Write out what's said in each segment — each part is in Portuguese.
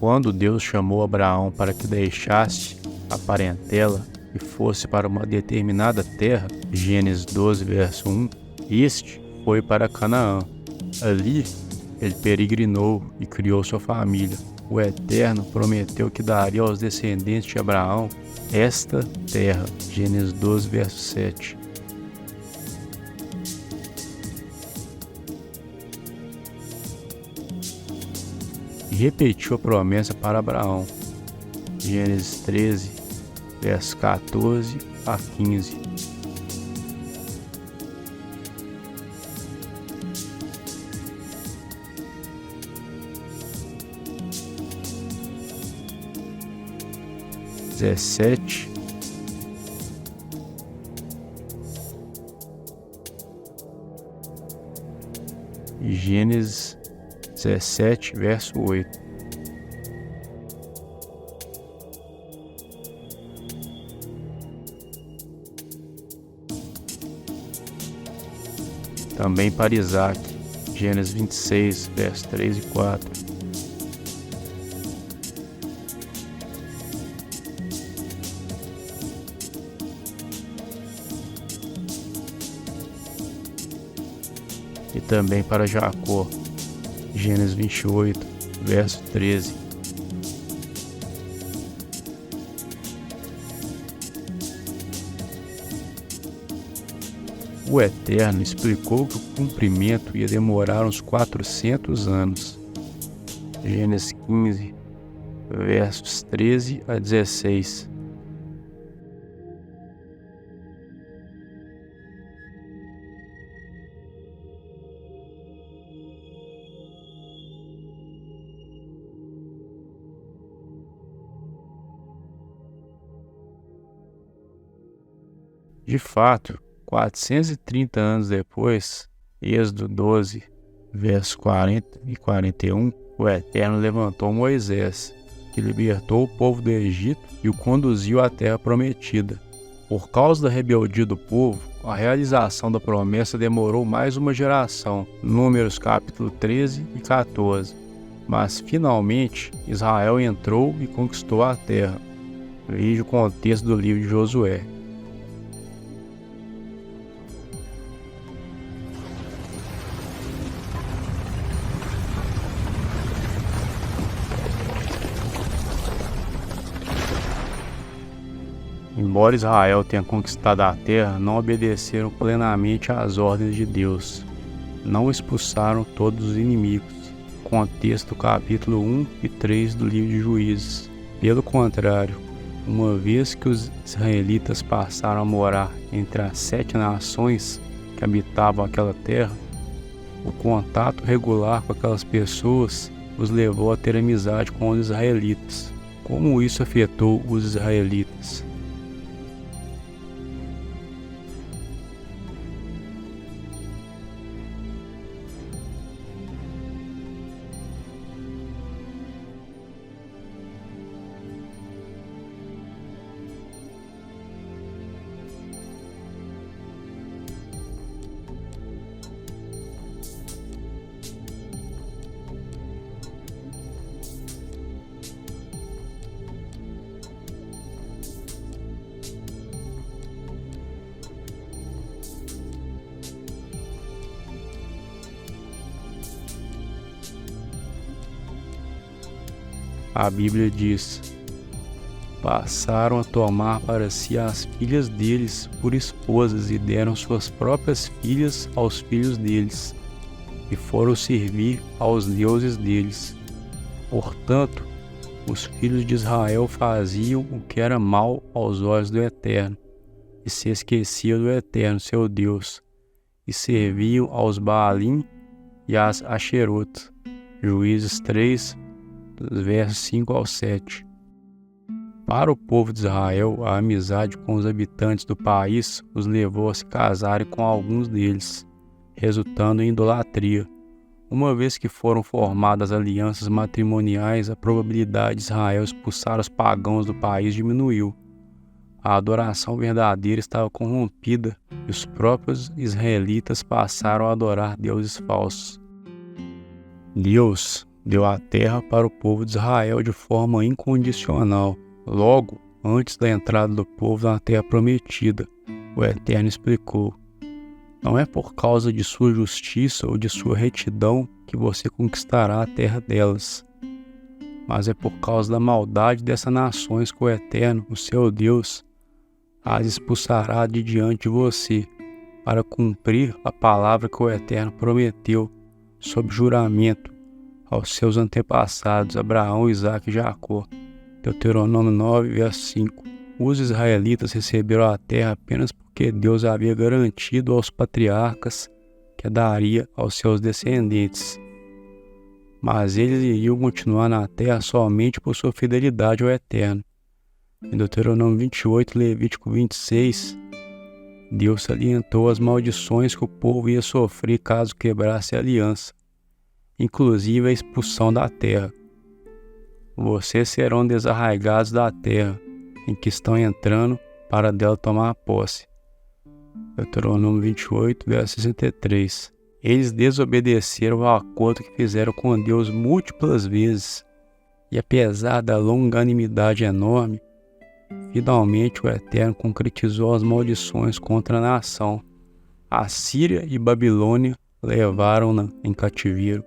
Quando Deus chamou Abraão para que deixasse a parentela e fosse para uma determinada terra, Gênesis 12, verso 1, este foi para Canaã. Ali ele peregrinou e criou sua família. O Eterno prometeu que daria aos descendentes de Abraão esta terra, Gênesis 12, verso 7. E repetiu a promessa para Abraão, Gênesis 13, versos 14 a 15. E Gênesis 17, verso 8. Também para Isaac, Gênesis 26, verso 3 e 4. E também para Jacó, Gênesis 28, verso 13. O Eterno explicou que o cumprimento ia demorar uns 400 anos. Gênesis 15, versos 13 a 16. De fato, 430 anos depois, Êxodo 12, versos 40 e 41, o Eterno levantou Moisés, que libertou o povo do Egito e o conduziu à terra prometida. Por causa da rebeldia do povo, a realização da promessa demorou mais uma geração, Números capítulo 13 e 14. Mas, finalmente, Israel entrou e conquistou a terra. Veja o contexto do livro de Josué. Embora Israel tenha conquistado a terra, não obedeceram plenamente às ordens de Deus. Não expulsaram todos os inimigos. Contexto capítulo 1 e 3 do livro de Juízes. Pelo contrário, uma vez que os israelitas passaram a morar entre as 7 nações que habitavam aquela terra, o contato regular com aquelas pessoas os levou a ter amizade com os israelitas. Como isso afetou os israelitas? A Bíblia diz: passaram a tomar para si as filhas deles por esposas e deram suas próprias filhas aos filhos deles, e foram servir aos deuses deles. Portanto, os filhos de Israel faziam o que era mal aos olhos do Eterno, e se esqueciam do Eterno, seu Deus, e serviam aos Baalim e às Asherot. Juízes 3, dos versos 5 ao 7. Para o povo de Israel, a amizade com os habitantes do país os levou a se casarem com alguns deles, resultando em idolatria. Uma vez que foram formadas alianças matrimoniais, a probabilidade de Israel expulsar os pagãos do país diminuiu. A adoração verdadeira estava corrompida e os próprios israelitas passaram a adorar deuses falsos. Deus deu a terra para o povo de Israel de forma incondicional, logo antes da entrada do povo na terra prometida. O Eterno explicou: não é por causa de sua justiça ou de sua retidão que você conquistará a terra delas, mas é por causa da maldade dessas nações que o Eterno, o seu Deus, as expulsará de diante de você, para cumprir a palavra que o Eterno prometeu sob juramento aos seus antepassados, Abraão, Isaque e Jacó. Deuteronômio 9, verso 5. Os israelitas receberam a terra apenas porque Deus havia garantido aos patriarcas que a daria aos seus descendentes. Mas eles iriam continuar na terra somente por sua fidelidade ao Eterno. Em Deuteronômio 28 e Levítico 26, Deus salientou as maldições que o povo ia sofrer caso quebrasse a aliança, inclusive a expulsão da terra. Vocês serão desarraigados da terra em que estão entrando para dela tomar posse. Deuteronômio 28, verso 63. Eles desobedeceram ao acordo que fizeram com Deus múltiplas vezes, e apesar da longanimidade enorme, finalmente o Eterno concretizou as maldições contra a nação. A Síria e Babilônia levaram-na em cativeiro,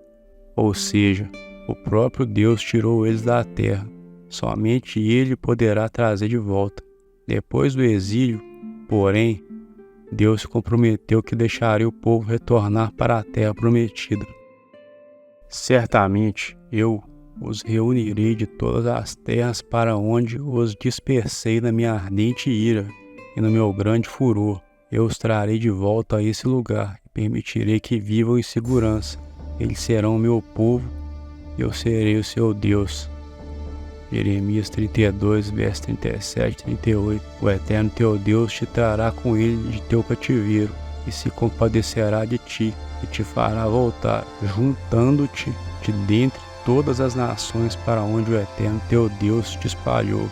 ou seja, o próprio Deus tirou eles da terra. Somente Ele poderá trazer de volta. Depois do exílio, porém, Deus se comprometeu que deixaria o povo retornar para a terra prometida. Certamente eu os reunirei de todas as terras para onde os dispersei na minha ardente ira e no meu grande furor. Eu os trarei de volta a esse lugar e permitirei que vivam em segurança. Eles serão o meu povo e eu serei o seu Deus. Jeremias 32, verso 37 e 38. O Eterno teu Deus te trará com ele de teu cativeiro e se compadecerá de ti e te fará voltar, juntando-te de dentre todas as nações para onde o Eterno teu Deus te espalhou.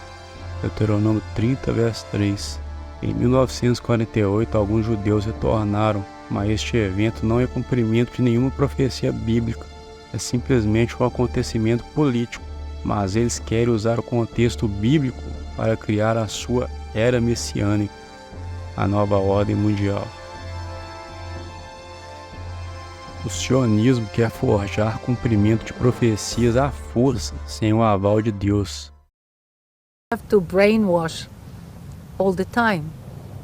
Deuteronômio 30, verso 3. Em 1948, alguns judeus retornaram, mas este evento não é cumprimento de nenhuma profecia bíblica, é simplesmente um acontecimento político. Mas eles querem usar o contexto bíblico para criar a sua era messiânica, a nova ordem mundial. O sionismo quer forjar cumprimento de profecias à força, sem o aval de Deus. You have to brainwash all the time.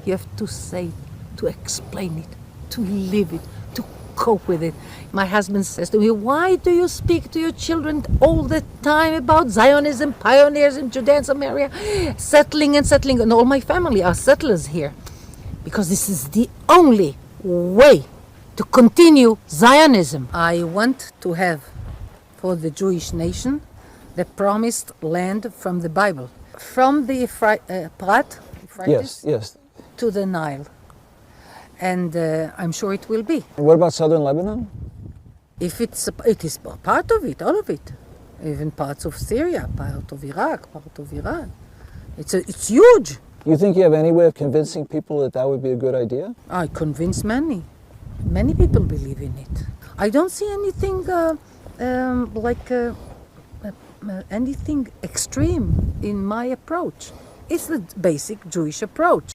You have to say, to explain it, to live it, to cope with it. My husband says to me, why do you speak to your children all the time about Zionism, pioneerism, Judea, Samaria, settling, and all my family are settlers here. Because this is the only way to continue Zionism. I want to have for the Jewish nation the promised land from the Bible. From the Prat, Yes. to the Nile. And I'm sure it will be. And what about southern Lebanon? If it is part of it, all of it, even parts of Syria, part of Iraq, part of Iran. It's huge. You think you have any way of convincing people that that would be a good idea? I convince many. Many people believe in it. I don't see anything anything extreme in my approach. It's the basic Jewish approach.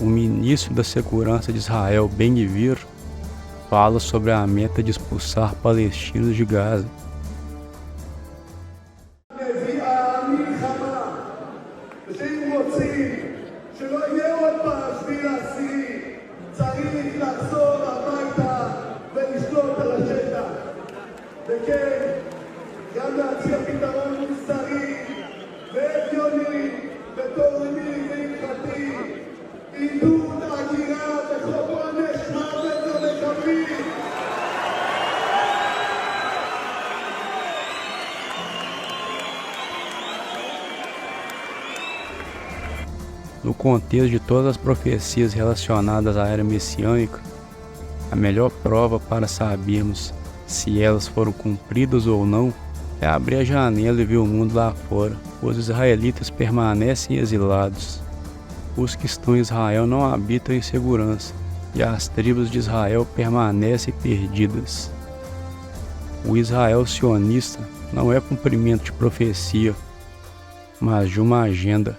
O ministro da Segurança de Israel, Ben-Gvir, fala sobre a meta de expulsar palestinos de Gaza. No contexto de todas as profecias relacionadas à era messiânica, A melhor prova para sabermos se elas foram cumpridas ou não é abrir a janela e ver o mundo lá fora. Os israelitas permanecem exilados. Os que estão em Israel não habitam em segurança, e as tribos de Israel permanecem perdidas. O Israel sionista não é cumprimento de profecia, mas de uma agenda.